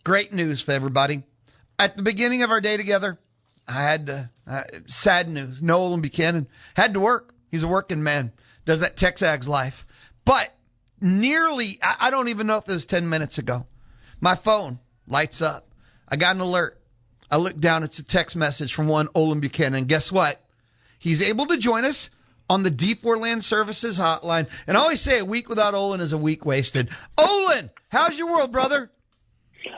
Great news for everybody. At the beginning of our day together, I had sad news. No Olin Buchanan had to work. He's a working man. Does that Texags life. But nearly, I don't even know if it was 10 minutes ago, my phone lights up. I got an alert. I look down. It's a text message from one Olin Buchanan. And guess what? He's able to join us on the D4 Land Services hotline. And I always say a week without Olin is a week wasted. Olin, how's your world, brother?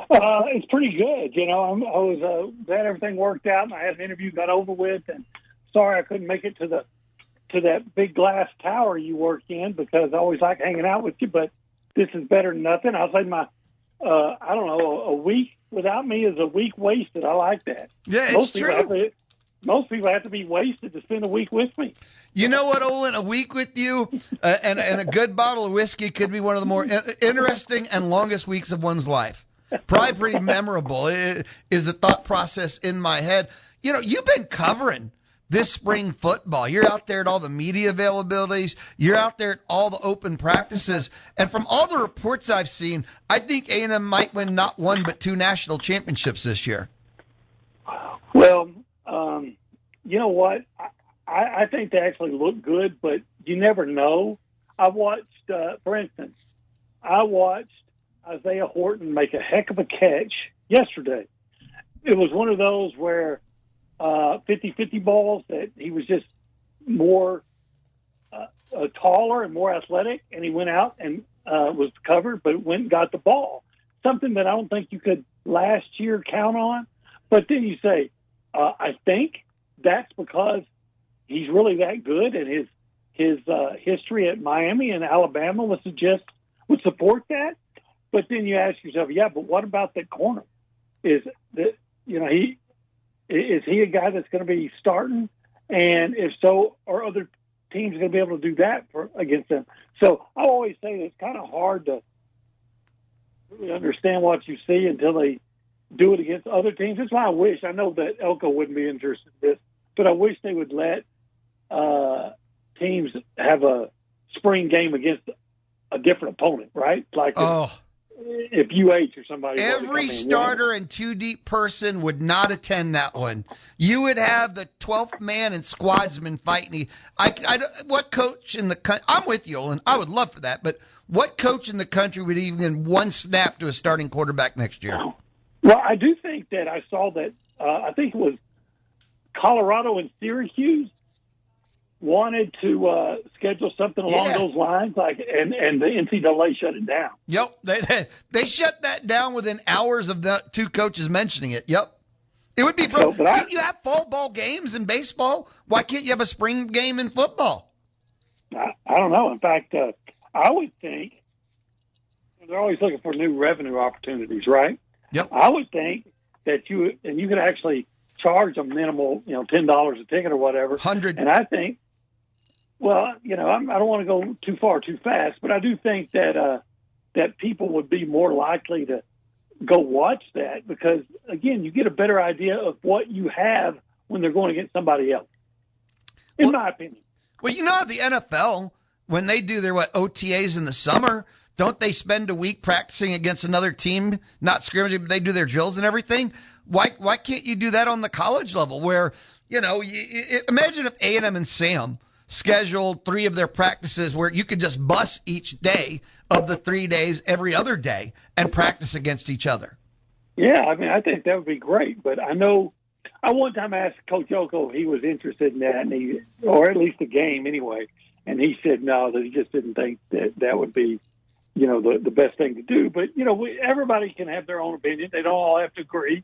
It's pretty good. I was glad everything worked out, and I had an interview got over with. And sorry I couldn't make it to that big glass tower you work in because I always like hanging out with you. But this is better than nothing. I'll say a week without me is a week wasted. I like that. Yeah, it's true. Most people have to be wasted to spend a week with me. You know what, Olin? A week with you and a good bottle of whiskey could be one of the more interesting and longest weeks of one's life. Probably pretty memorable is the thought process in my head. You've been covering this spring football. You're out there at all the media availabilities. You're out there at all the open practices. And from all the reports I've seen, I think A&M might win not one but two national championships this year. Well, you know what? I think they actually look good, but you never know. I watched, for instance, Isaiah Horton make a heck of a catch yesterday. It was one of those where 50-50 balls that he was just more taller and more athletic, and he went out and was covered, but went and got the ball. Something that I don't think you could last year count on. But then you say, I think that's because he's really that good, and his history at Miami and Alabama would support that. But then you ask yourself, but what about that corner? Is he a guy that's going to be starting? And if so, are other teams going to be able to do that against them? So I always say it's kind of hard to really understand what you see until they do it against other teams. That's why I know that Elko wouldn't be interested in this, but I wish they would let teams have a spring game against a different opponent, right? Like if UH or somebody. Every starter and two deep person would not attend that one. You would have the 12th man and squadsman fighting. What coach in the country? I'm with you, Olin. I would love for that, but what coach in the country would even one snap to a starting quarterback next year? Well, I do think that I saw that. I think it was Colorado and Syracuse wanted to schedule something along those lines, and the NCAA shut it down. Yep, they shut that down within hours of the two coaches mentioning it. Yep, it would be bro. You have fall ball games in baseball. Why can't you have a spring game in football? I don't know. In fact, I would think they're always looking for new revenue opportunities, right? Yep. I would think that you could actually charge a minimal, $10 a ticket or whatever. 100. And I think. Well, I don't want to go too far too fast, but I do think that people would be more likely to go watch that because, again, you get a better idea of what you have when they're going against somebody else, in my opinion. Well, the NFL, when they do their OTAs in the summer, don't they spend a week practicing against another team, not scrimmaging, but they do their drills and everything? Why can't you do that on the college level where, imagine if A&M and Sam scheduled 3 of their practices where you could just bus each day of the 3 days every other day and practice against each other. Yeah, I think that would be great. But I know I one time asked Coach Elko if he was interested in that, or at least a game anyway, and he said no, that he just didn't think that would be, the best thing to do. But, everybody can have their own opinion. They don't all have to agree.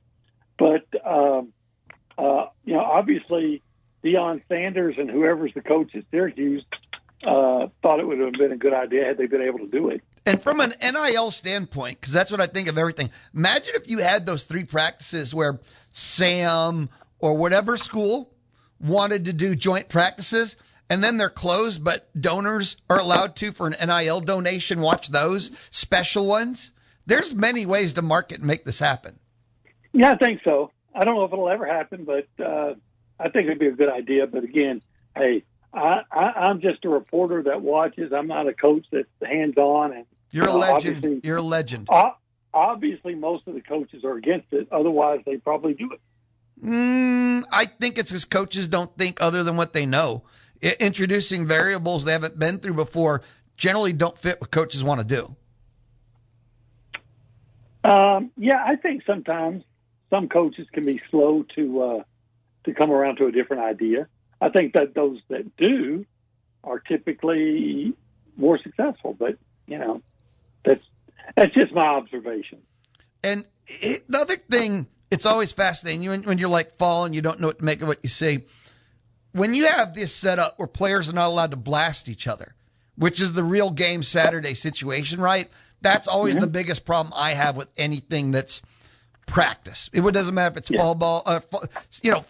But, obviously Deion Sanders and whoever's the coach at Syracuse thought it would have been a good idea had they been able to do it. And from an NIL standpoint, because that's what I think of everything, imagine if you had those 3 practices where Sam or whatever school wanted to do joint practices, and then they're closed, but donors are allowed to, for an NIL donation, watch those special ones. There's many ways to market and make this happen. Yeah, I think so. I don't know if it'll ever happen, but I think it'd be a good idea. But again, hey, I'm just a reporter that watches. I'm not a coach that's hands-on. And you're a legend. You're a legend. obviously most of the coaches are against it. Otherwise, they probably do it. I think it's because coaches don't think other than what they know. Introducing variables they haven't been through before generally don't fit what coaches want to do. Yeah, I think sometimes some coaches can be slow to come around to a different idea. I think that those that do are typically more successful, but that's just my observation. And the other thing, it's always fascinating when you're like fall and you don't know what to make of what you see. When you have this setup where players are not allowed to blast each other, which is the real game Saturday situation, right? That's always the biggest problem I have with anything that's practice. It doesn't matter if it's fall ball,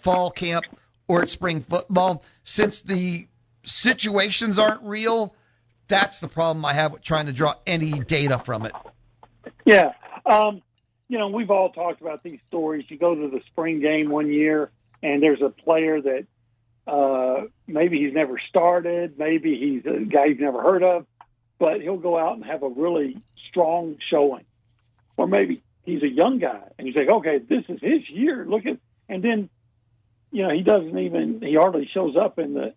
fall camp, or it's spring football. Since the situations aren't real, that's the problem I have with trying to draw any data from it. Yeah. We've all talked about these stories. You go to the spring game one year, and there's a player that maybe he's never started, maybe he's a guy you've never heard of, but he'll go out and have a really strong showing. Or maybe he's a young guy, and you say, okay, this is his year. Look at, and then he he hardly shows up in the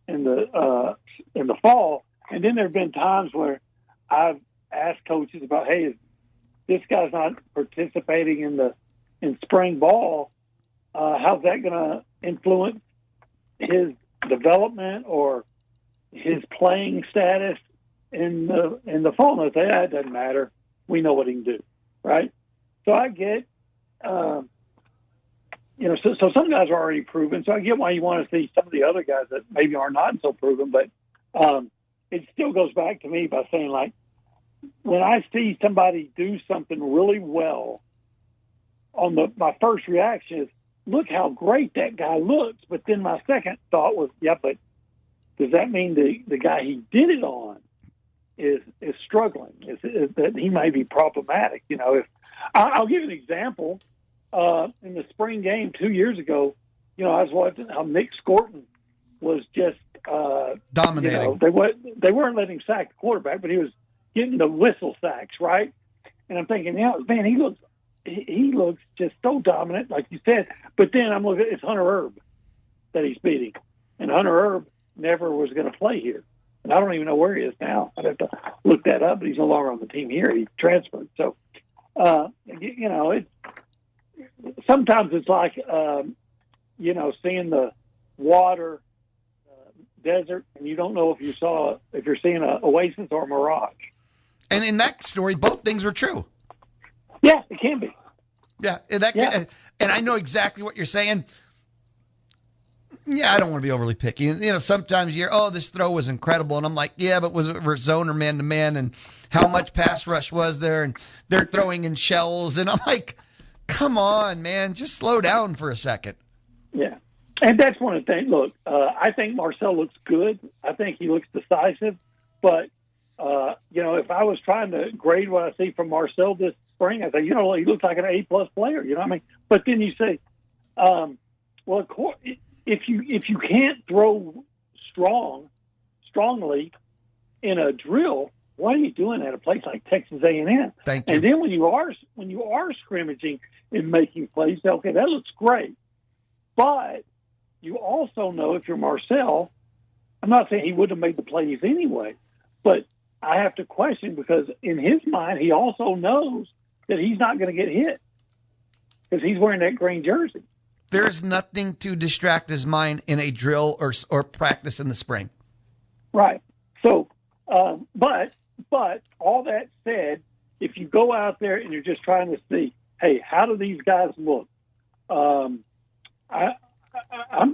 fall. And then there have been times where I've asked coaches about, hey, this guy's not participating in spring ball. How's that going to influence his development or his playing status in the fall? And they say, it doesn't matter. We know what he can do, right? So I get, so some guys are already proven. So I get why you want to see some of the other guys that maybe are not so proven, but it still goes back to me by saying, like, when I see somebody do something really well, my first reaction is, look how great that guy looks. But then my second thought was, but does that mean the guy he did it on is struggling? Is that he may be problematic? If I'll give you an example. In the spring game 2 years ago, I was watching how Nick Scorton was just dominating. They weren't letting him sack the quarterback, but he was getting the whistle sacks, right? And I'm thinking, man, he looks just so dominant, like you said. But then I'm looking, it's Hunter Erb that he's beating, and Hunter Erb never was going to play here, and I don't even know where he is now. I'd have to look that up, but he's no longer on the team here. He transferred. So, sometimes it's like, seeing the water, desert, and you don't know if you're seeing an oasis or a mirage. And in that story, both things were true. Yeah, it can be. Yeah, and I know exactly what you're saying. Yeah, I don't want to be overly picky. Sometimes this throw was incredible, and I'm like, yeah, but was it for zone or man-to-man, and how much pass rush was there, and they're throwing in shells, and I'm like, come on, man, just slow down for a second. Yeah, and that's one of the things. Look, I think Marcel looks good. I think he looks decisive, but if I was trying to grade what I see from Marcel this spring, I say, he looks like an A+ player. You know what I mean? But then you say, well, of course, if you can't throw strongly in a drill, why are you doing that at a place like Texas A&M? Thank you. And then when you are scrimmaging and making plays, okay, that looks great. But you also know, if you're Marcel, I'm not saying he wouldn't have made the plays anyway, but I have to question, because in his mind, he also knows that he's not going to get hit because he's wearing that green jersey. There's nothing to distract his mind in a drill or practice in the spring. Right. So, but all that said, if you go out there and you're just trying to see, hey, how do these guys look? I'm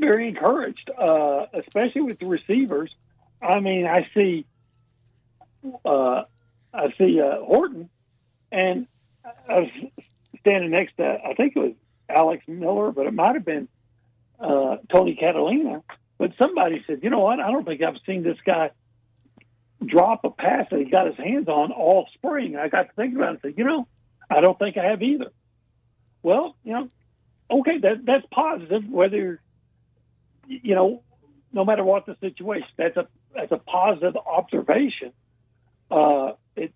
very encouraged, especially with the receivers. I mean, I see Horton, and I was standing next to, I think it was Alex Miller, but it might have been Tony Catalina. But somebody said, you know what, I don't think I've seen this guy drop a pass that he got his hands on all spring. I got to think about it and said, I don't think I have either. Well, okay, that's positive, whether, no matter what the situation, that's a positive observation. It's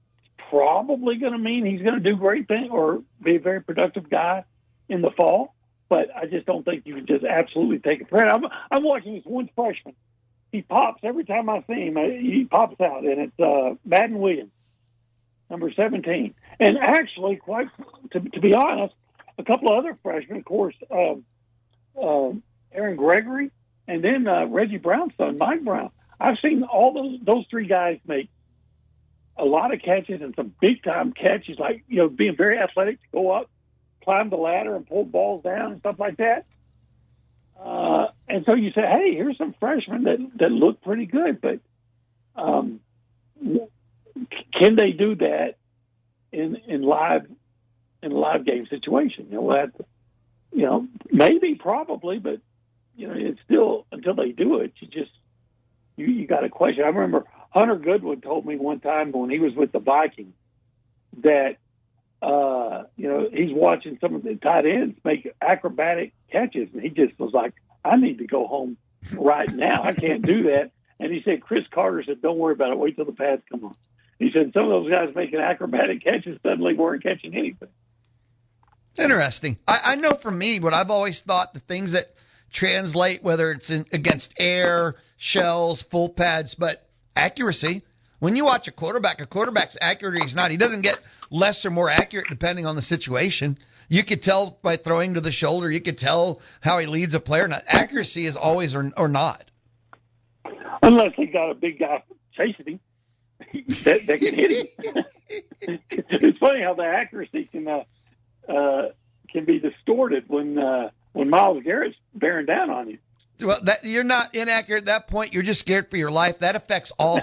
probably going to mean he's going to do great things or be a very productive guy in the fall. But I just don't think you can just absolutely take it for granted. I'm watching this one freshman. He pops every time I see him. He pops out, and it's Madden Williams, number 17. And actually, quite to be honest, a couple of other freshmen, of course, Aaron Gregory, and then Reggie Brown's son, Mike Brown. I've seen all those three guys make a lot of catches and some big-time catches, like, being very athletic to go up, climb the ladder and pull balls down and stuff like that. And so you say, hey, here's some freshmen that look pretty good, but can they do that in live game situation? Maybe, probably, but it's still, until they do it, you got to question. I remember Hunter Goodwin told me one time when he was with the Vikings that he's watching some of the tight ends make acrobatic catches, and he just was like, I need to go home right now. I can't do that. And he said, Chris Carter said, don't worry about it. Wait till the pads come on. He said, some of those guys making acrobatic catches suddenly weren't catching anything. Interesting. I know for me, what I've always thought, the things that translate, whether it's against air, shells, full pads, but accuracy. When you watch a quarterback's accurate or he's not. He doesn't get less or more accurate depending on the situation. You could tell by throwing to the shoulder. You could tell how he leads a player. Not accuracy is always or not. Unless he got a big guy chasing him that can hit him. It's funny how the accuracy can be distorted when Myles Garrett's bearing down on you. Well, you're not inaccurate at that point. You're just scared for your life. That affects all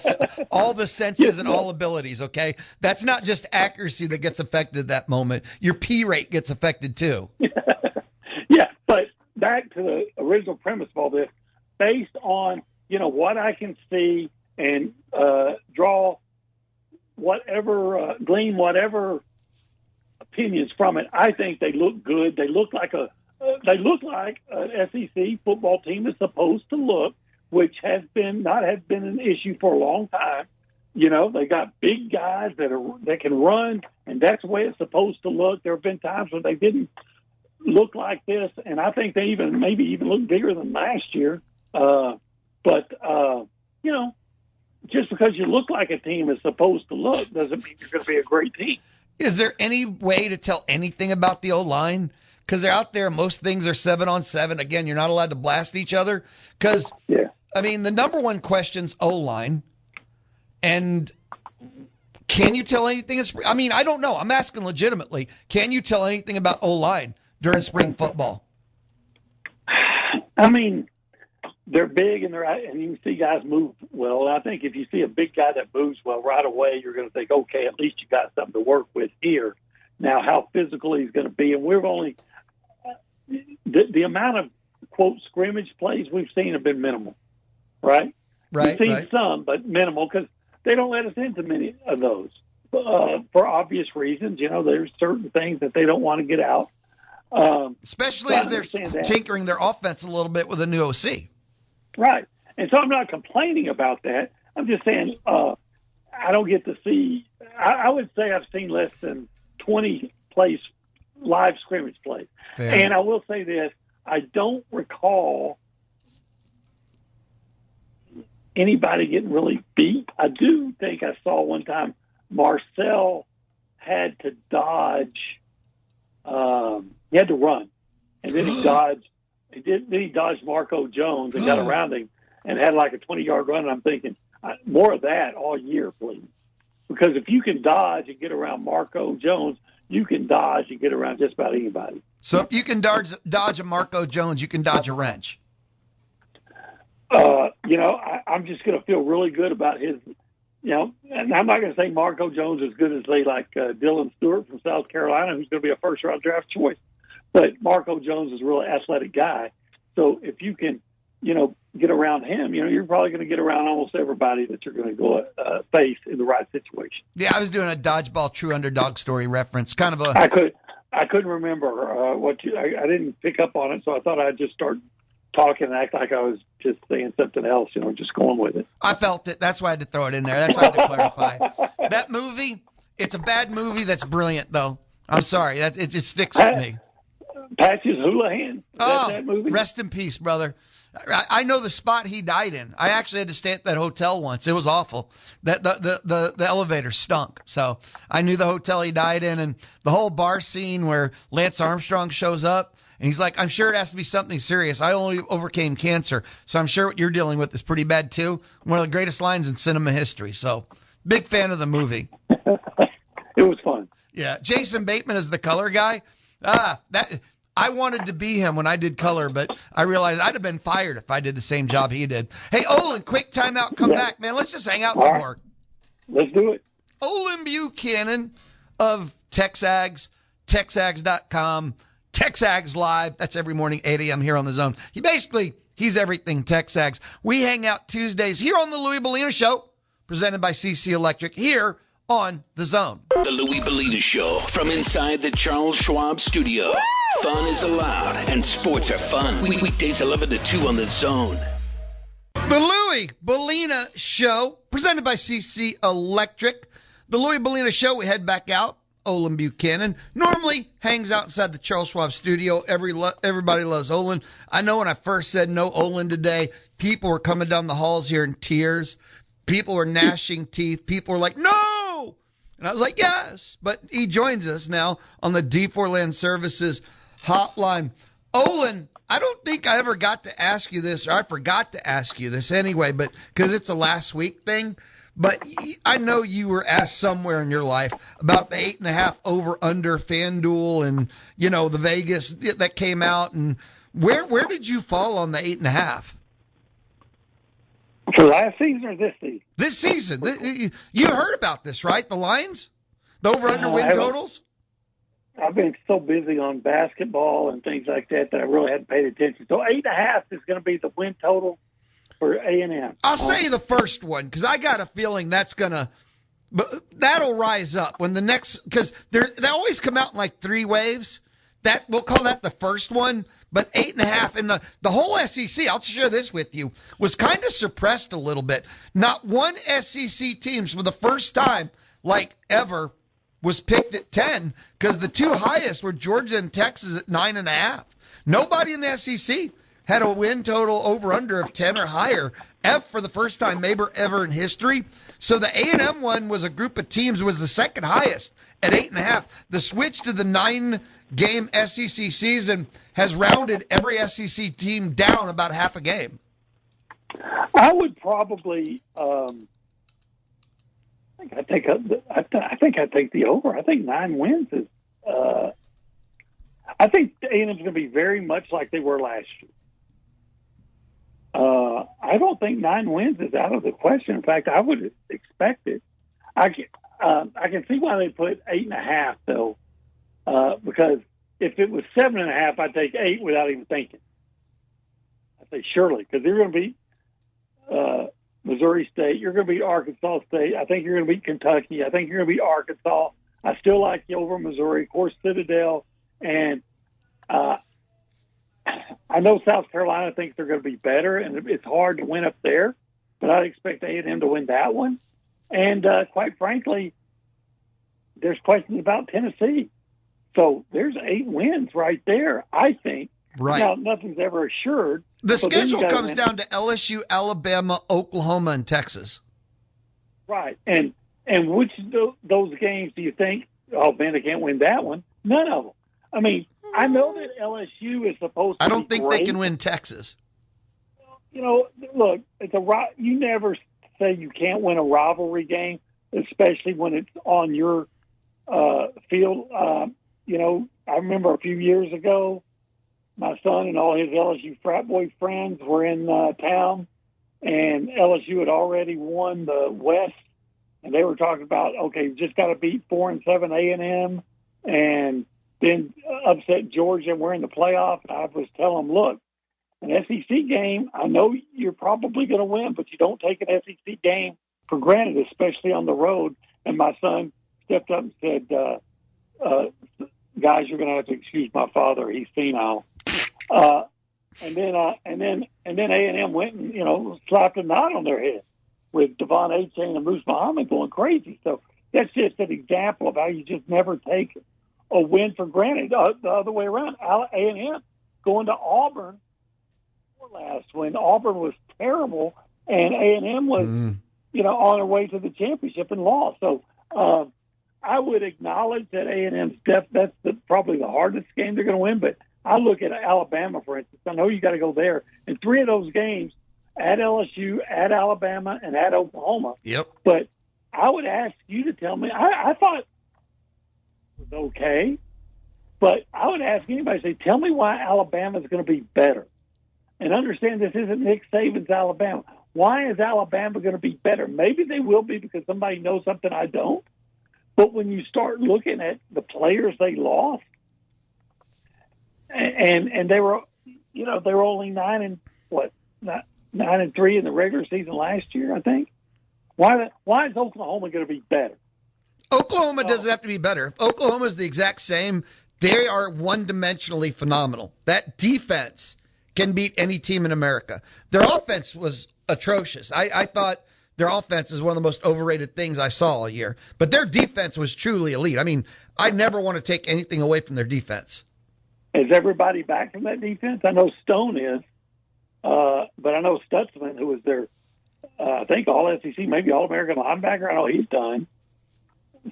the senses and all abilities, okay? That's not just accuracy that gets affected at that moment. Your P rate gets affected too. Yeah, but back to the original premise of all this, based on, what I can see and draw whatever, glean whatever opinions from it, I think they look good. They look like an SEC football team is supposed to look, which has been an issue for a long time. They got big guys that can run, and that's the way it's supposed to look. There have been times when they didn't look like this, and I think they maybe even look bigger than last year. But just because you look like a team is supposed to look doesn't mean you're going to be a great team. Is there any way to tell anything about the O-line? Because they're out there, most things are 7-on-7. Again, you're not allowed to blast each other. Because, the number one question's O-line. And can you tell anything? I don't know. I'm asking legitimately. Can you tell anything about O-line during spring football? They're big and you can see guys move well. I think if you see a big guy that moves well right away, you're going to think, okay, at least you got something to work with here. Now, how physical he's going to be, and we've only the amount of quote scrimmage plays we've seen have been minimal, right? We've seen some, but minimal because they don't let us into many of those for obvious reasons. There's certain things that they don't want to get out, especially as they're tinkering their offense a little bit with a new OC. Right, and so I'm not complaining about that. I'm just saying I don't get to see. I would say I've seen less than 20 live scrimmage plays. Fair. And I will say this, I don't recall anybody getting really beat. I do think I saw one time Marcel had to dodge, he had to run, and then he dodged. He dodged Marco Jones and got around him and had like a 20-yard run. And I'm thinking, more of that all year, please. Because if you can dodge and get around Marco Jones, you can dodge and get around just about anybody. So if you can dodge a Marco Jones, you can dodge a wrench. I'm just going to feel really good about his, and I'm not going to say Marco Jones is good as like Dylan Stewart from South Carolina, who's going to be a first-round draft choice. But Marco Jones is a really athletic guy. So if you can, get around him, you're probably going to get around almost everybody that you're going to go face in the right situation. Yeah, I was doing a dodgeball true underdog story reference. Kind of a. I couldn't remember I didn't pick up on it, so I thought I'd just start talking and act like I was just saying something else, just going with it. I felt it. That's why I had to throw it in there. That's why I had to clarify. That movie, It's a bad movie that's brilliant, though. I'm sorry. It just sticks with me. Patches Houlihan. That movie? Rest in peace, brother. I know the spot he died in. I actually had to stay at that hotel once. It was awful. The elevator stunk. So I knew the hotel he died in, and the whole bar scene where Lance Armstrong shows up and he's like, I'm sure it has to be something serious. I only overcame cancer. So I'm sure what you're dealing with is pretty bad too. One of the greatest lines in cinema history. So big fan of the movie. It was fun. Yeah. Jason Bateman is the color guy. I wanted to be him when I did color, but I realized I'd have been fired if I did the same job he did. Hey, Olin, quick timeout. Come back, man. Let's just hang out some more. Let's do it. Olin Buchanan of Texags, Texags.com, Texags Live. That's every morning, 8 a.m. here on the Zone. He's everything Texags. We hang out Tuesdays here on the Louis Bellina Show, presented by CC Electric, here on the Zone. The Louis Bellina Show from inside the Charles Schwab studio. Woo! Fun is allowed and sports are fun. Weekdays 11 to 2 on the Zone. The Louis Bellina Show, presented by CC Electric. The Louis Bellina Show, we head back out. Olin Buchanan normally hangs out inside the Charles Schwab studio. Everybody loves Olin. I know when I first said no Olin today, people were coming down the halls here in tears. People were gnashing teeth. People were like, no! And I was like, yes. But he joins us now on the D4 Land Services hotline. Olin, I don't think I ever got to ask you this, or I forgot to ask you this anyway, but because it's a last week thing. But I know you were asked somewhere in your life about the 8.5 over/under FanDuel and, the Vegas that came out. And where did you fall on the 8.5? For last season or this season? This season. You heard about this, right? The lines? The over/under win totals? I've been so busy on basketball and things like that I really hadn't paid attention. So 8.5 is going to be the win total for A&M. I'll say the first one because I got a feeling that'll rise up when the next, because they always come out in like 3 waves. We'll call that the first one. But 8.5 and the whole SEC, I'll share this with you, was kind of suppressed a little bit. Not one SEC team for the first time, like ever, was picked at 10 because the 2 highest were Georgia and Texas at 9.5. Nobody in the SEC had a win total over/under of 10 or higher for the first time maybe ever in history. So the A&M one was a group of teams, was the second highest at 8.5. The switch to the 9-game SEC season has rounded every SEC team down about half a game. I would probably I think I take the over. I think 9 wins is. I think A&M's going to be very much like they were last year. I don't think 9 wins is out of the question. In fact, I would expect it. I can see why they put 8.5 though, because if it was 7.5, I'd take 8 without even thinking. I say surely because they're going to beat Missouri State. You're going to beat Arkansas State. I think you're going to beat Kentucky. I think you're going to beat Arkansas. I still like you over Missouri, of course, Citadel, and I know South Carolina thinks they're going to be better, and it's hard to win up there, but I'd expect A&M to win that one. And quite frankly, there's questions about Tennessee. So there's 8 wins right there, I think. Right. Now, nothing's ever assured. The schedule comes down to LSU, Alabama, Oklahoma, and Texas. Right. And which of those games do you think, oh, man, they can't win that one? None of them. I mean, I know that LSU is supposed to I don't think great. they can win Texas. Look, you never say you can't win a rivalry game, especially when it's on your field. I remember a few years ago, my son and all his LSU frat boy friends were in town, and LSU had already won the West, and they were talking about, okay, you just got to beat 4-7 A&M, and then upset Georgia, and we're in the playoff. And I was telling them, look, an SEC game, I know you're probably going to win, but you don't take an SEC game for granted, especially on the road. And my son stepped up and said, guys, you're going to have to excuse my father. He's senile. And then A&M went and, slapped a knot on their head with Devon A-Chain and Moose Muhammad going crazy. So that's just an example of how you just never take a win for granted. The other way around, A&M going to Auburn last when Auburn was terrible and A&M was, on their way to the championship and lost. So I would acknowledge that A&M's that's probably the hardest game they're going to win. But I look at Alabama, for instance. I know you got to go there. In 3 of those games, at LSU, at Alabama, and at Oklahoma. Yep. But I would ask you to tell me. I thought it was okay, but I would ask anybody, say, tell me why Alabama is going to be better. And understand this isn't Nick Saban's Alabama. Why is Alabama going to be better? Maybe they will be because somebody knows something I don't. But when you start looking at the players they lost, and they were, they were only 9-3 in the regular season last year, I think. Why is Oklahoma going to be better? Oklahoma doesn't have to be better. If Oklahoma is the exact same, they are one-dimensionally phenomenal. That defense can beat any team in America. Their offense was atrocious. I thought their offense is one of the most overrated things I saw all year. But their defense was truly elite. I mean, I never want to take anything away from their defense. Is everybody back from that defense? I know Stone is, but I know Stutzman, who was their, I think, all-SEC, maybe all-American linebacker. I know he's done.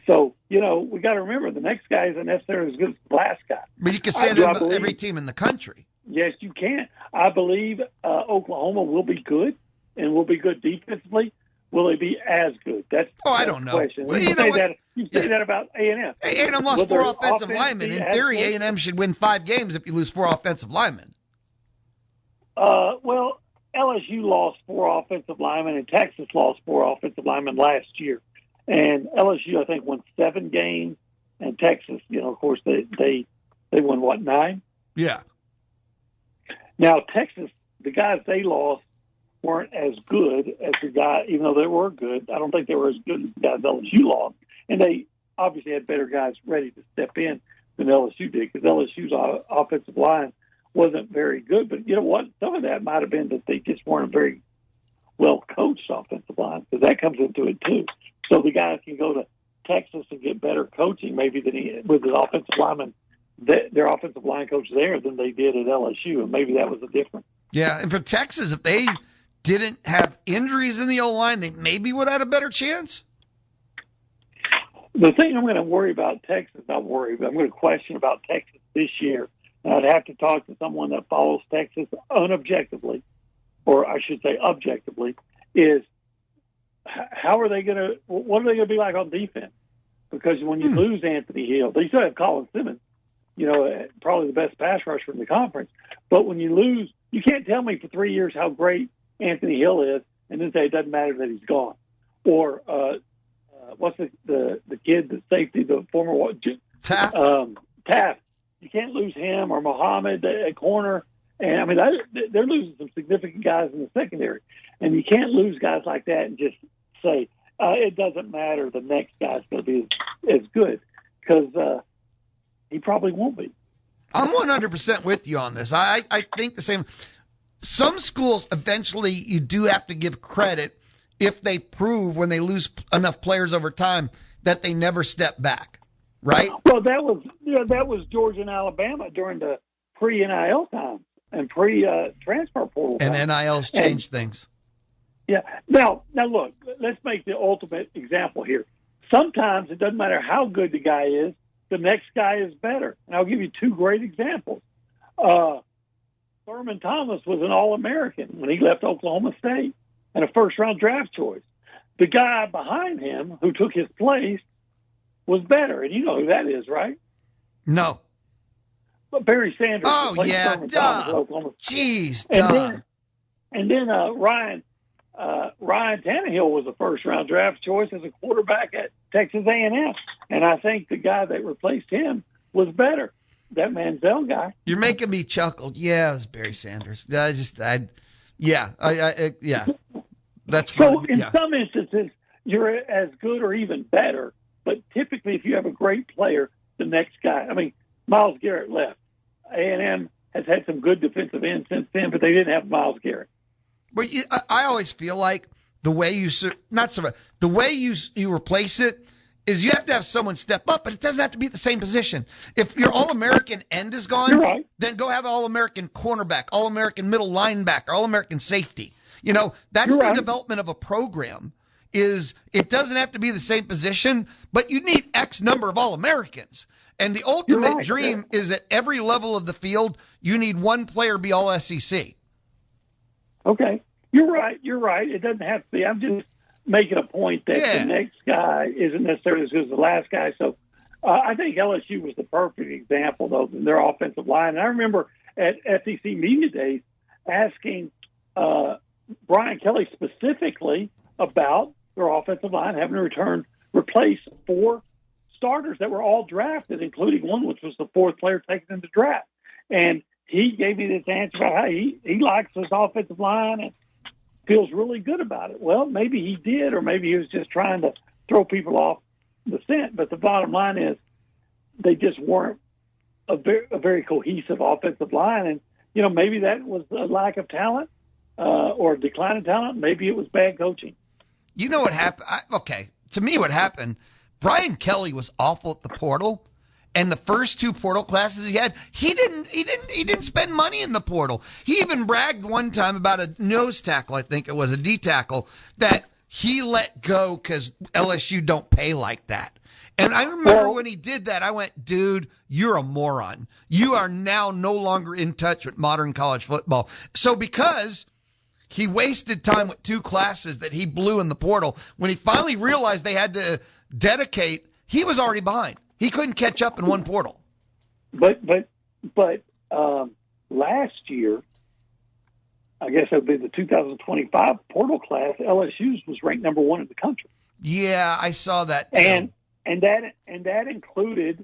So, we got to remember the next guy isn't necessarily as good as the last guy. But you can say that about every team in the country. Yes, you can. I believe Oklahoma will be good and will be good defensively. Will they be as good? That's I don't know. Question. Well, you say that about A&M. A&M lost 4 offensive linemen. In theory, A&M should win 5 games if you lose 4 offensive linemen. Well, LSU lost 4 offensive linemen, and Texas lost 4 offensive linemen last year. And LSU, I think, won 7 games, and Texas, of course, they won 9? Yeah. Now, Texas, the guys they lost weren't as good as the guy, even though they were good. I don't think they were as good as the guys LSU lost. And they obviously had better guys ready to step in than LSU did because LSU's offensive line wasn't very good. But you know what? Some of that might have been that they just weren't a very well-coached offensive line because that comes into it too. So the guys can go to Texas and get better coaching maybe than with the offensive lineman, their offensive line coach there than they did at LSU, and maybe that was the difference. Yeah, and for Texas, if they didn't have injuries in the O-line, they maybe would have had a better chance. The thing I'm going to worry about Texas, not worry, but I'm going to question about Texas this year, and I'd have to talk to someone that follows Texas unobjectively, or I should say objectively, is how are they going to, what are they going to be like on defense? Because when you lose Anthony Hill, they still have Colin Simmons, probably the best pass rusher in the conference. But when you lose, you can't tell me for 3 years how great Anthony Hill is and then say it doesn't matter that he's gone. Or what's the kid, the safety, the former Taft. Taft. You can't lose him or Muhammad at corner. And, I mean, they're losing some significant guys in the secondary. And you can't lose guys like that and just say, it doesn't matter, the next guy's going to be as good. Because he probably won't be. I'm 100% with you on this. I think the same. Some schools, eventually, you do have to give credit if they prove when they lose enough players over time that they never step back, right? Well, that was Georgia and Alabama during the pre-NIL time and pre-transfer portal time. And NIL's changed things. Yeah. Now, look, let's make the ultimate example here. Sometimes it doesn't matter how good the guy is, the next guy is better. And I'll give you 2 great examples. Thurman Thomas was an All-American when he left Oklahoma State and a first-round draft choice. The guy behind him who took his place was better. And you know who that is, right? No. But Barry Sanders. Oh, yeah. Duh. Jeez, duh. And then Ryan Tannehill was a first-round draft choice as a quarterback at Texas A&M. And I think the guy that replaced him was better. That Manziel guy. You're making me chuckle. Yeah, it was Barry Sanders. Yeah. That's so. In some instances, you're as good or even better. But typically, if you have a great player, the next guy. I mean, Myles Garrett left. A&M has had some good defensive ends since then, but they didn't have Myles Garrett. But I always feel like the way you replace it is you have to have someone step up, but it doesn't have to be at the same position. If your All-American end is gone, You're right. then go have All-American cornerback, All-American middle linebacker, All-American safety. You know, that's You're the right. development of a program. Is it doesn't have to be the same position, but you need X number of All-Americans. And the ultimate right. dream is at every level of the field, you need one player be all SEC. Okay. You're right. It doesn't have to be. I'm just making a point that Yeah. the next guy isn't necessarily as good as the last guy. So I think LSU was the perfect example, though, in their offensive line. And I remember at SEC Media Days asking Brian Kelly specifically about their offensive line having to replace 4 starters that were all drafted, including one which was the 4th player taken in the draft. And he gave me this answer about how he likes his offensive line and feels really good about it. Well, maybe he did, or maybe he was just trying to throw people off the scent. But the bottom line is they just weren't a very cohesive offensive line. And, you know, maybe that was a lack of talent or a decline in talent. Maybe it was bad coaching. You know what happened? To me, what happened, Brian Kelly was awful at the portal. And the first 2 portal classes he had, he didn't spend money in the portal. He even bragged one time about a nose tackle, I think it was a D tackle, that he let go because LSU don't pay like that. And I remember when he did that, I went, dude, you're a moron. You are now no longer in touch with modern college football. So because he wasted time with 2 classes that he blew in the portal, when he finally realized they had to dedicate, he was already behind. He couldn't catch up in one portal. But last year, I guess it would be the 2025 portal class, LSU's was ranked number 1 in the country. Yeah, I saw that too. And that included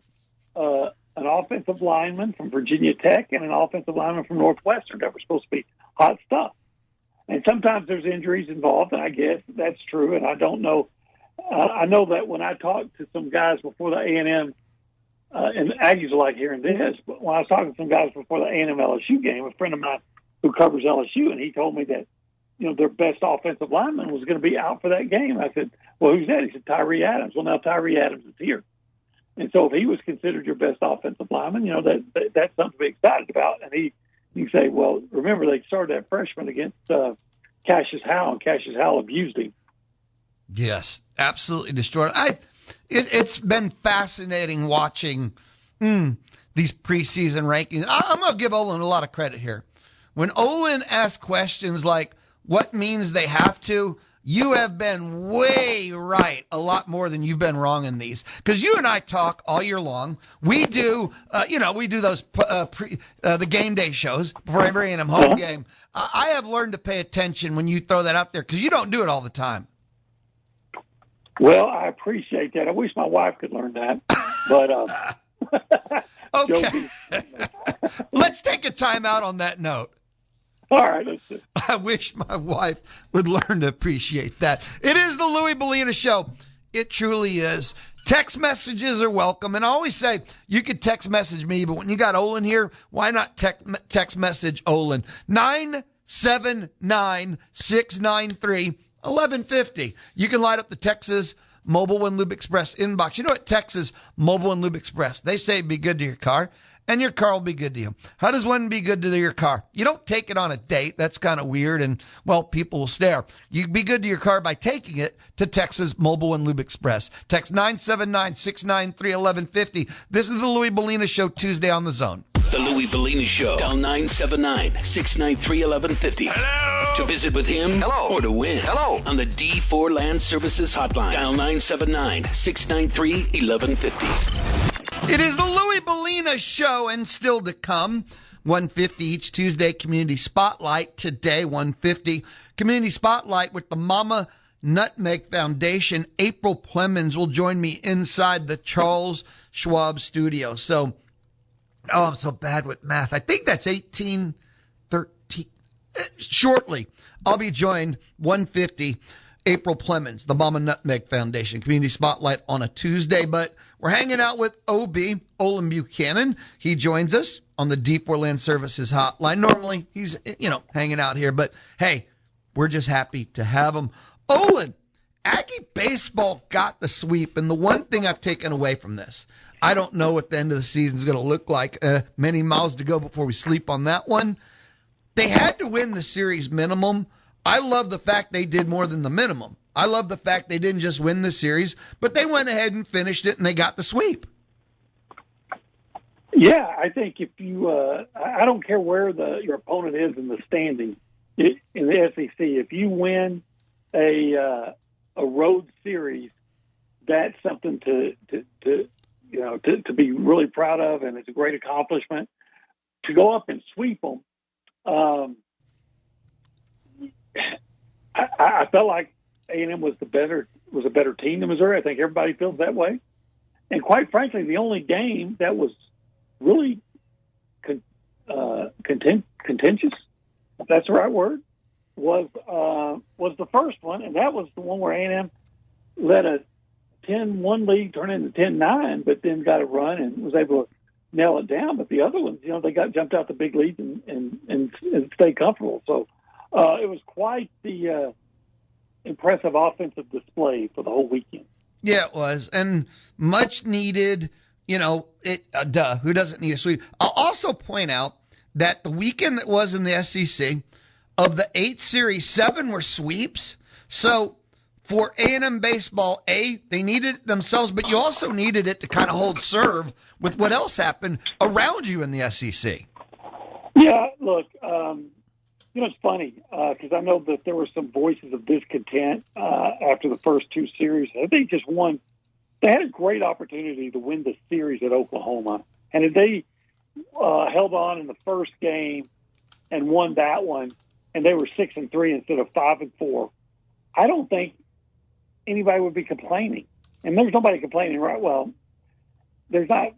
an offensive lineman from Virginia Tech and an offensive lineman from Northwestern that were supposed to be hot stuff. And sometimes there's injuries involved, and I guess that's true. And I don't know. I know that when I talked to some guys before the A&M, and the Aggies are like hearing this, but when I was talking to some guys before the A&M LSU game, a friend of mine who covers LSU, and he told me that, you know, their best offensive lineman was going to be out for that game. I said, well, who's that? He said, Tyree Adams. Well, now Tyree Adams is here. And so if he was considered your best offensive lineman, you know, that's something to be excited about. And you say, well, remember they started that freshman against Cassius Howell, and Cassius Howell abused him. Yes, absolutely destroyed. It's been fascinating watching these preseason rankings. I'm going to give Olin a lot of credit here. When Olin asks questions like what means they have to, you have been way right a lot more than you've been wrong in these. Because you and I talk all year long. We do, we do those the game day shows before every A&M home game. I have learned to pay attention when you throw that out there because you don't do it all the time. Well, I appreciate that. I wish my wife could learn that. But okay. Let's take a time out on that note. All right. Let's do it. I wish my wife would learn to appreciate that. It is the Louis Bellina Show. It truly is. Text messages are welcome. And I always say, you could text message me, but when you got Olin here, why not text message Olin? 979-693-1150. You can light up the Texas Mobile and Lube Express inbox. You know what? Texas Mobile and Lube Express, they say be good to your car, and your car will be good to you. How does one be good to your car? You don't take it on a date. That's kind of weird, and, well, people will stare. You be good to your car by taking it to Texas Mobile and Lube Express. Text 979-693-1150. This is the Louis Bellina Show, Tuesday on the Zone. The Louis Bellina Show. Dial 979-693-1150. Hello. To visit with him. Hello. Or to win. Hello. On the D4 Land Services Hotline. Dial 979-693-1150. It is the Louis Bellina Show, and still to come, 150 each Tuesday, Community Spotlight. Today, 150 Community Spotlight with the Mama Nutmeg Foundation. April Plemons will join me inside the Charles Schwab studio. So, I'm so bad with math. I think that's 1813. Shortly, I'll be joined 150 April Plemons, the Mama Nutmeg Foundation Community Spotlight on a Tuesday, but we're hanging out with OB, Olin Buchanan. He joins us on the D4 Land Services Hotline. Normally, he's, hanging out here, but hey, we're just happy to have him. Olin, Aggie Baesball got the sweep, and the one thing I've taken away from this, I don't know what the end of the season is going to look like. Many miles to go before we sleep on that one. They had to win the series minimum. I love the fact they did more than the minimum. I love the fact they didn't just win the series, but they went ahead and finished it, and they got the sweep. Yeah, I think if you, I don't care where your opponent is in the standing in the SEC. If you win a road series, that's something to be really proud of, and it's a great accomplishment. To go up and sweep them, I felt like A&M was a better team than Missouri. I think everybody feels that way, and quite frankly, the only game that was really contentious, if that's the right word, was the first one, and that was the one where A&M let a 10-1 lead turn into 10-9, but then got a run and was able to nail it down. But the other ones, they got jumped out the big leads and stayed comfortable. So it was quite the impressive offensive display for the whole weekend. Yeah, it was, and much needed. Who doesn't need a sweep? I'll also point out that the weekend that was in the SEC, of the 8 series, 7 were sweeps. So for A&M baseball, they needed it themselves, but you also needed it to kind of hold serve with what else happened around you in the SEC. Yeah, look, it's funny because I know that there were some voices of discontent after the first 2 series. I think just one. They had a great opportunity to win the series at Oklahoma, and if they held on in the first game and won that one, and they were 6-3 instead of 5-4, I don't think anybody would be complaining. And there's nobody complaining, right? Well, there's not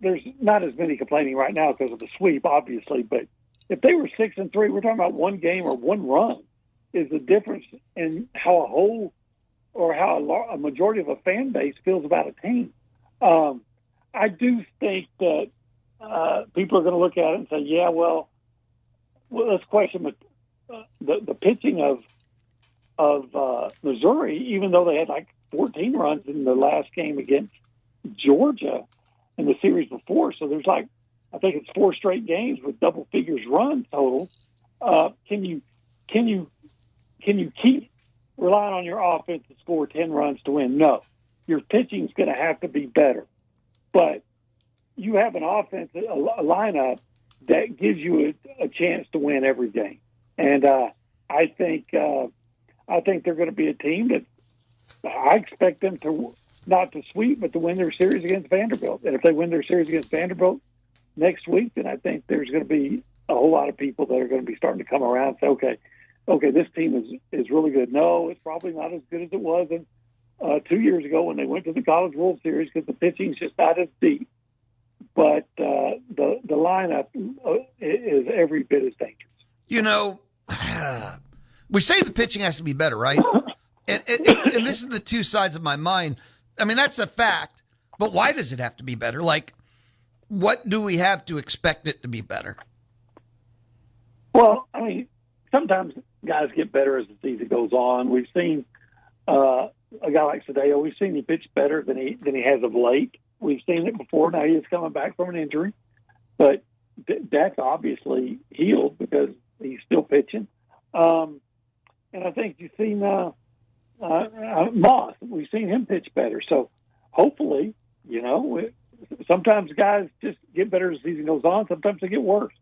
as many complaining right now because of the sweep, obviously. But if they were 6-3, we're talking about one game or one run is the difference in how a whole or how a majority of a fan base feels about a team. I do think that people are going to look at it and say, yeah, well let's question the pitching of Missouri, even though they had like 14 runs in the last game against Georgia in the series before. So there's I think it's 4 straight games with double figures run total. Can you keep relying on your offense to score 10 runs to win? No. Your pitching is going to have to be better. But you have an offense, a lineup that gives you a chance to win every game. And I think they're going to be a team that I expect them to not to sweep, but to win their series against Vanderbilt. And if they win their series against Vanderbilt next week, then I think there's going to be a whole lot of people that are going to be starting to come around and say, okay, this team is really good. No, it's probably not as good as it was 2 years ago when they went to the College World Series because the pitching's just not as deep. But the lineup is every bit as dangerous. We say the pitching has to be better, right? And this is the two sides of my mind. I mean, that's a fact. But why does it have to be better? What do we have to expect it to be better? Well, I mean, sometimes guys get better as the season goes on. We've seen a guy like Sadeo. We've seen him pitch better than he has of late. We've seen it before. Now he is coming back from an injury, but that's obviously healed because he's still pitching. And I think you've seen Moss. We've seen him pitch better. So hopefully, sometimes guys just get better as the season goes on. Sometimes they get worse.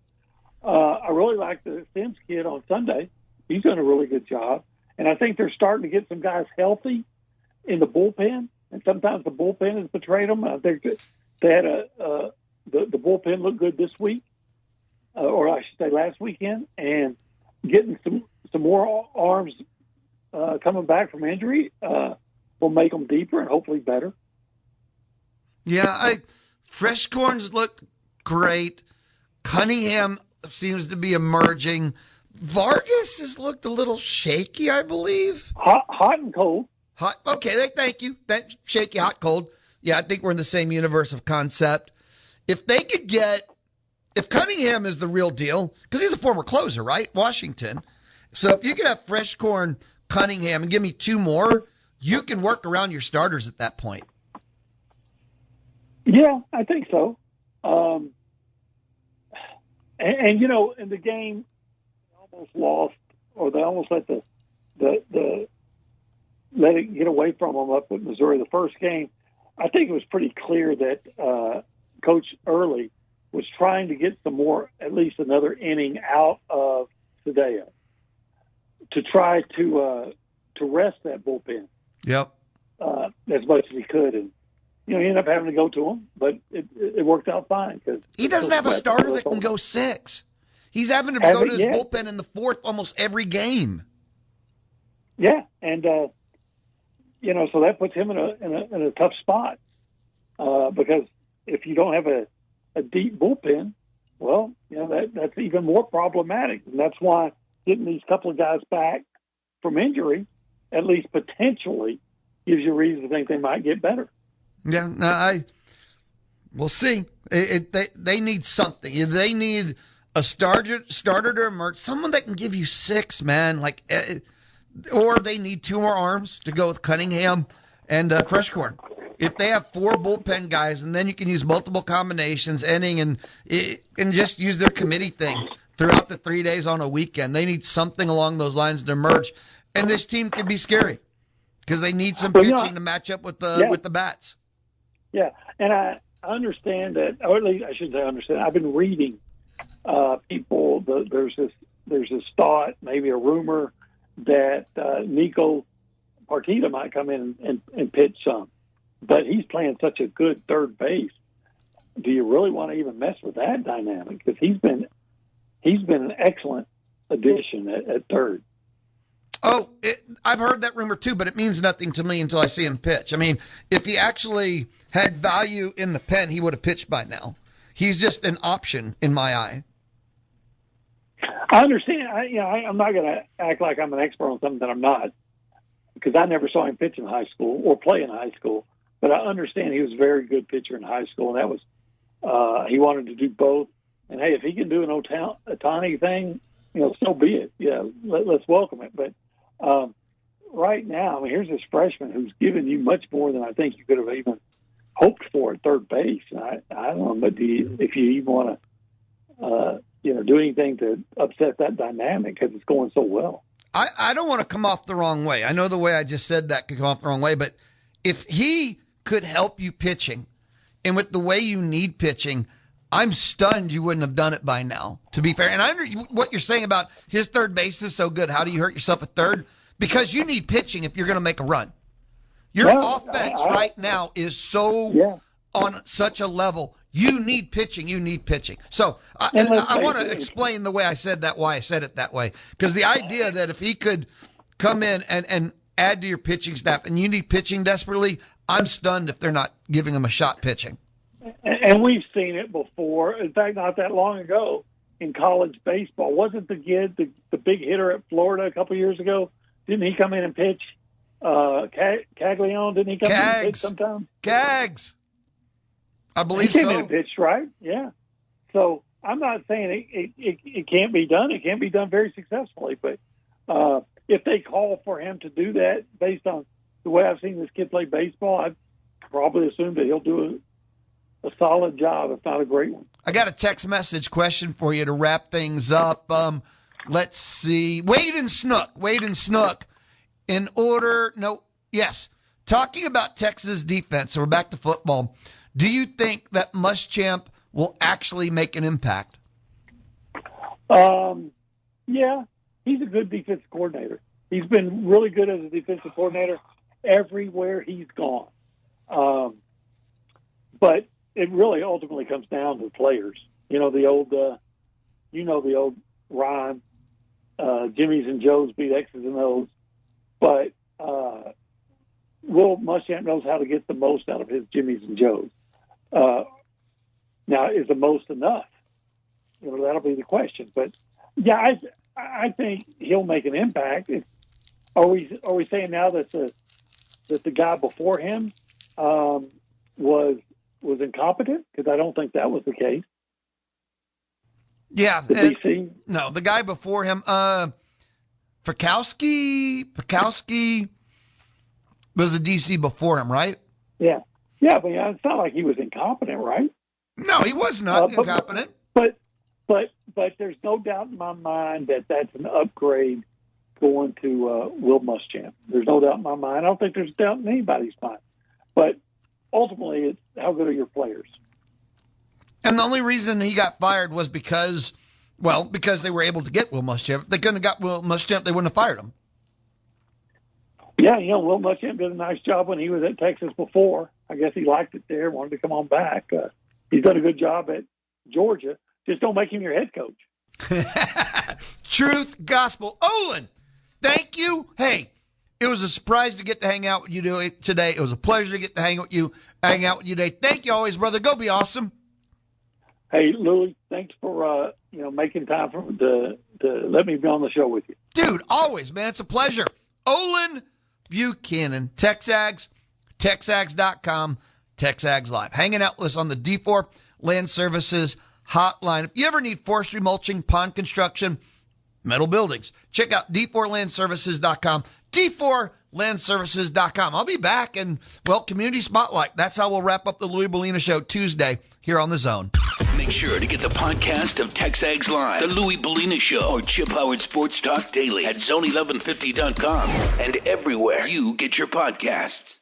I really like the Sims kid on Sunday. He's done a really good job. And I think they're starting to get some guys healthy in the bullpen. And sometimes the bullpen has betrayed them. I think they had the bullpen look good this week, or I should say last weekend, and getting some more arms coming back from injury will make them deeper and hopefully better. Yeah, Fresh Corns look great. Cunningham seems to be emerging. Vargas has looked a little shaky, I believe. Hot and cold. Hot. Okay, thank you. That shaky, hot, cold. Yeah, I think we're in the same universe of concept. If they could if Cunningham is the real deal, because he's a former closer, right? Washington. So if you could have Fresh Corn, Cunningham, and give me 2 more, you can work around your starters at that point. Yeah, I think so. And in the game, they almost lost, or they almost let let it get away from them up at Missouri the first game. I think it was pretty clear that Coach Early was trying to get some more, at least another inning out of Sadeo to try to rest that bullpen. Yep. As much as he could, and he ended up having to go to him, but it worked out fine because he doesn't have a starter that can go 6. He's having to go to his bullpen in the 4th almost every game. Yeah, and so that puts him in a tough spot because if you don't have a deep bullpen, well, that's even more problematic, and that's why getting these couple of guys back from injury, at least potentially, gives you reason to think they might get better. Yeah, no, we'll see. They need something. They need a starter to emerge, someone that can give you 6, man. Or they need 2 more arms to go with Cunningham and Freshcorn. If they have 4 bullpen guys, and then you can use multiple combinations, inning, and just use their committee thing throughout the 3 days on a weekend. They need something along those lines to emerge, and this team can be scary because they need some pitching to match up with the bats. Yeah, and I understand that, or at least I shouldn't say understand. I've been reading people. There's this thought, maybe a rumor, that Nico Partita might come in and pitch some, but he's playing such a good third base. Do you really want to even mess with that dynamic? Because he's been an excellent addition at third. Oh, I've heard that rumor too, but it means nothing to me until I see him pitch. I mean, if he actually had value in the pen, he would have pitched by now. He's just an option in my eye. I understand. I'm not going to act like I'm an expert on something that I'm not, because I never saw him pitch in high school or play in high school. But I understand he was a very good pitcher in high school, and that was he wanted to do both. And hey, if he can do an Ohtani thing, so be it. Yeah, let's welcome it. But right now, here's this freshman who's given you much more than I think you could have even hoped for at third base. I don't know, but if you even want to, do anything to upset that dynamic because it's going so well. I don't want to come off the wrong way. I know the way I just said that could come off the wrong way, but if he could help you pitching, and with the way you need pitching, I'm stunned you wouldn't have done it by now, to be fair. And I under what you're saying about his third base is so good. How do you hurt yourself at third? Because you need pitching if you're going to make a run. Your offense right now is so on such a level. You need pitching. You need pitching. So I want to explain the way I said that, why I said it that way. Because the idea that if he could come in and add to your pitching staff and you need pitching desperately, I'm stunned if they're not giving him a shot pitching. And we've seen it before. In fact, not that long ago in college baseball. Wasn't the kid the big hitter at Florida a couple years ago? Didn't he come in and pitch? Caglione, didn't he come in and pitch sometime? Gags. I believe he came in and pitched, right? Yeah. So I'm not saying it can't be done. It can be done very successfully. But if they call for him to do that based on the way I've seen this kid play baseball, I'd probably assume that he'll do a solid job, if not a great one. I got a text message question for you to wrap things up. Let's see. Wade and Snook. Talking about Texas defense, so we're back to football. Do you think that Muschamp will actually make an impact? Yeah, he's a good defensive coordinator. He's been really good as a defensive coordinator everywhere he's gone. But it really ultimately comes down to players. The old rhyme, Jimmy's and Joe's beat X's and O's. But Will Muschamp knows how to get the most out of his Jimmy's and Joe's. Now, is the most enough? That'll be the question. But yeah, I think he'll make an impact. Are we saying now that the guy before him was incompetent? Because I don't think that was the case. Yeah, the DC. No, the guy before him, Fikowski. was the DC before him, right? Yeah. Yeah, but it's not like he was incompetent, right? No, he was not incompetent. But there's no doubt in my mind that that's an upgrade going to Will Muschamp. There's no doubt in my mind. I don't think there's doubt in anybody's mind. But ultimately, it's how good are your players? And the only reason he got fired was because they were able to get Will Muschamp. If they couldn't have got Will Muschamp, they wouldn't have fired him. Yeah, Will Muschamp did a nice job when he was at Texas before. I guess he liked it there, wanted to come on back. He's done a good job at Georgia. Just don't make him your head coach. Truth, gospel. Olin, thank you. Hey, it was a surprise to get to hang out with you today. It was a pleasure to get to hang out with you today. Thank you always, brother. Go be awesome. Hey, Louis, thanks for making time to let me be on the show with you. Dude, always, man. It's a pleasure. Olin Buchanan, Texags, Texags.com, Texags Live. Hanging out with us on the D4 Land Services hotline. If you ever need forestry, mulching, pond construction, metal buildings, check out D4LandServices.com, D4LandServices.com. I'll be back and, Community Spotlight. That's how we'll wrap up the Louis Bellina Show Tuesday here on The Zone. Make sure to get the podcast of Texags Live, the Louis Bellina Show, or Chip Howard Sports Talk Daily at zone1150.com and everywhere you get your podcasts.